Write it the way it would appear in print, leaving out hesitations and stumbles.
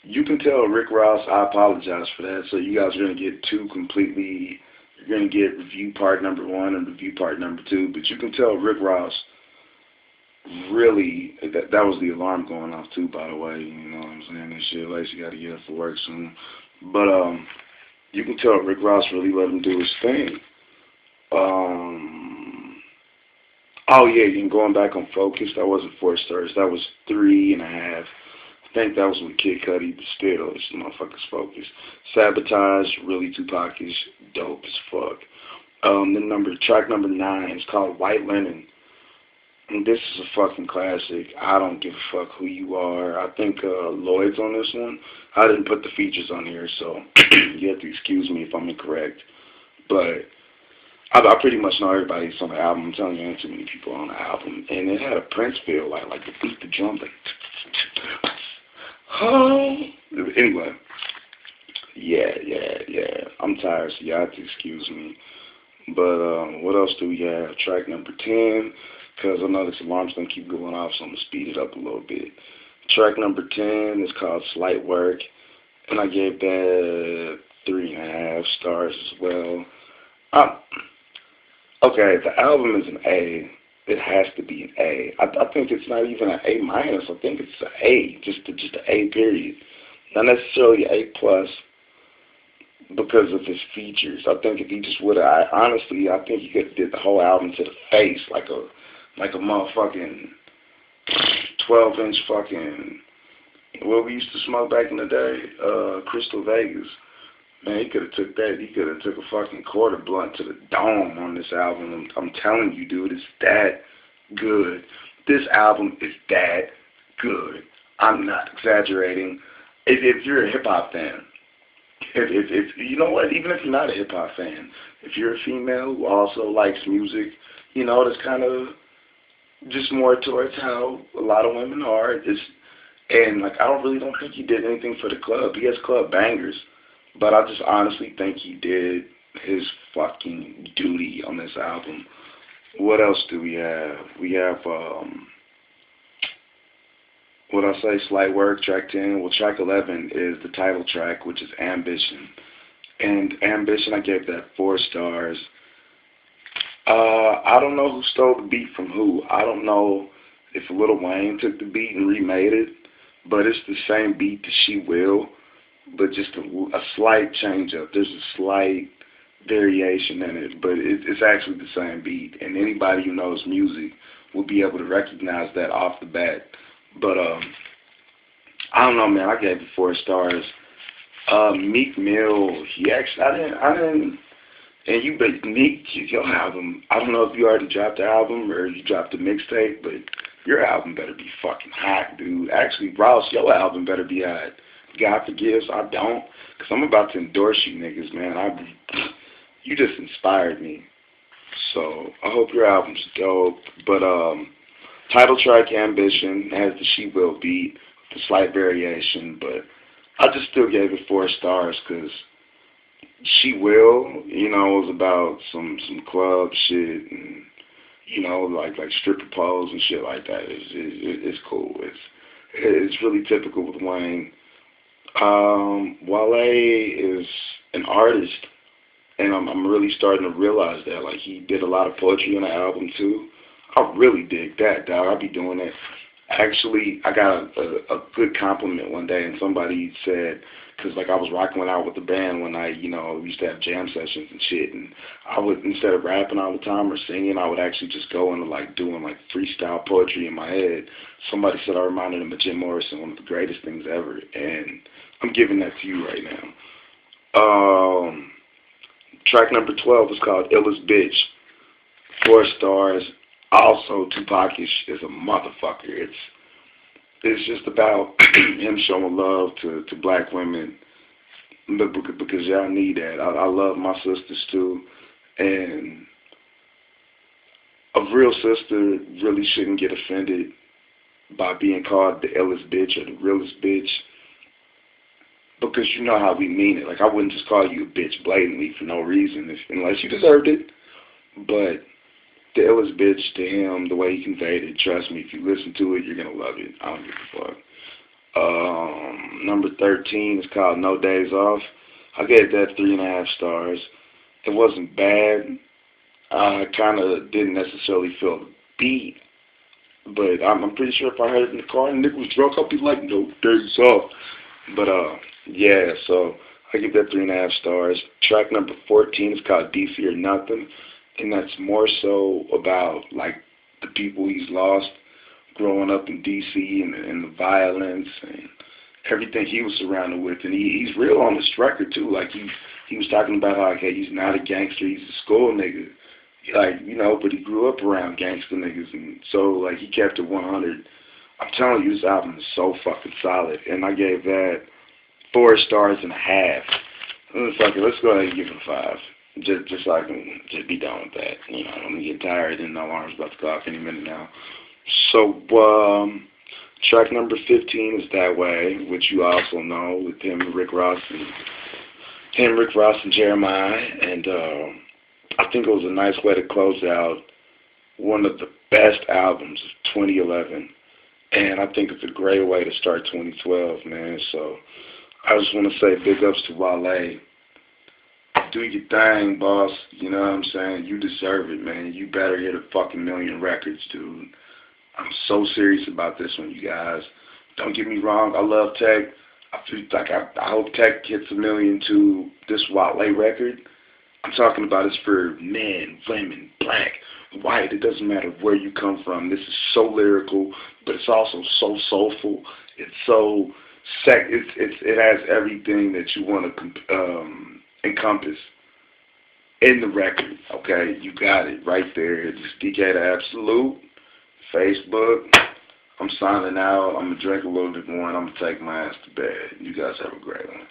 You can tell Rick Ross, I apologize for that. So you guys are going to get two completely, you're going to get review part number one and review part number two. But you can tell Rick Ross really, that was the alarm going off too, by the way. You know what I'm saying? This shit, Lacey got to get up for work soon. But you can tell Rick Ross really let him do his thing. Oh yeah, you can going back on Focus. That wasn't 4 stars. That was 3.5. I think that was with Kid Cudi, but still, this motherfucker's Focus. Sabotage, really Tupac-ish, dope as fuck. Track number 9 is called White Linen. And this is a fucking classic. I don't give a fuck who you are. I think Lloyd's on this one. I didn't put the features on here, so you have to excuse me if I'm incorrect. But I pretty much know everybody that's on the album. I'm telling you, there ain't too many people on the album. And it had a Prince feel, like the beat, the drum, like, oh. Anyway, yeah. I'm tired, so y'all have to excuse me. But what else do we have? Track number 10, because I know this alarm's going to keep going off, so I'm going to speed it up a little bit. Track number 10 is called Slight Work, and I gave that 3.5 stars as well. Okay, the album is an A. It has to be an A. I think it's not even an A minus. I think it's an A, just an A period. Not necessarily A plus because of his features. I think if he just would have, honestly, I think he could have did the whole album to the face, like a motherfucking 12-inch fucking, what we used to smoke back in the day, Crystal Vegas. Man, he could have took that. He could have took a fucking quarter blunt to the dome on this album. I'm telling you, dude, it's that good. This album is that good. I'm not exaggerating. If you're a hip hop fan, if you know what, even if you're not a hip hop fan, if you're a female who also likes music, you know, that's kind of just more towards how a lot of women are. And like, I don't think he did anything for the club. He has club bangers. But I just honestly think he did his fucking duty on this album. What else do we have? We have, what I say, Slight Work, track 10. Well, track 11 is the title track, which is Ambition. And Ambition, I gave that 4 stars. I don't know who stole the beat from who. I don't know if Lil Wayne took the beat and remade it, but it's the same beat that She Will. But just a slight change up. There's a slight variation in it, but it's actually the same beat. And anybody who knows music will be able to recognize that off the bat. But I don't know, man. I gave it 4 stars. Meek Mill, he actually, I didn't. And Meek, your album. I don't know if you already dropped the album or you dropped the mixtape, but your album better be fucking hot, dude. Actually, Ross, your album better be hot. God forgives, I don't, because I'm about to endorse you niggas, man. You just inspired me. So I hope your album's dope. But title track Ambition has the She Will beat, the slight variation, but I just still gave it 4 stars because She Will, you know, was about some club shit and, you know, like stripper poles and shit like that. It's cool. It's really typical with Wayne. Wale is an artist, and I'm really starting to realize that. Like, he did a lot of poetry on the album too. I really dig that, dog. I'll be doing that. Actually, I got a good compliment one day, and somebody said, because like I was rocking out with the band when I, you know, we used to have jam sessions and shit, and I would, instead of rapping all the time or singing, I would actually just go into like doing like freestyle poetry in my head. Somebody said I reminded them of Jim Morrison, one of the greatest things ever, and I'm giving that to you right now. Track number 12 is called Illest Bitch. 4 stars. Also, Tupac-ish is a motherfucker. It's just about him showing love to black women because y'all need that. I love my sisters too, and a real sister really shouldn't get offended by being called the illest bitch or the realest bitch, because you know how we mean it. Like, I wouldn't just call you a bitch blatantly for no reason unless you deserved it. But the illest bitch to him, the way he conveyed it, trust me, if you listen to it, you're going to love it. I don't give a fuck. number 13 is called No Days Off. I gave that 3.5 stars. It wasn't bad. I kind of didn't necessarily feel the beat, but I'm pretty sure if I heard it in the car and Nick was drunk, I'd be like, No Days Off. But yeah, so I give that 3.5 stars. Track number 14 is called DC or Nothing, and that's more so about like the people he's lost growing up in DC and the violence and everything he was surrounded with. And he's real on this record too. Like he was talking about how okay, he's not a gangster, he's a school nigga. Like, you know, but he grew up around gangster niggas, and so like he kept it 100. I'm telling you, this album is so fucking solid, and I gave that 4.5 stars. Fuck it, let's go ahead and give it a 5. Just so I can just be done with that. You know, I'm getting tired and the alarm's about to go off any minute now. So, track number 15 is That Way, which you also know, with him, Rick Ross, and Jeremiah, and I think it was a nice way to close out one of the best albums of 2011, and I think it's a great way to start 2012, man. So I just want to say big ups to Wale. Do your thing, boss. You know what I'm saying? You deserve it, man. You better hit a fucking million records, dude. I'm so serious about this one, you guys. Don't get me wrong. I love Tech. I feel like I hope Tech hits a million to this Wale record. I'm talking about it's for men, women, black, white. It doesn't matter where you come from. This is so lyrical, but it's also so soulful. It's so it has everything that you want to encompass in the record. Okay, you got it right there. It's DK the Absolute. Facebook. I'm signing out. I'm gonna drink a little bit more and I'm gonna take my ass to bed. You guys have a great one.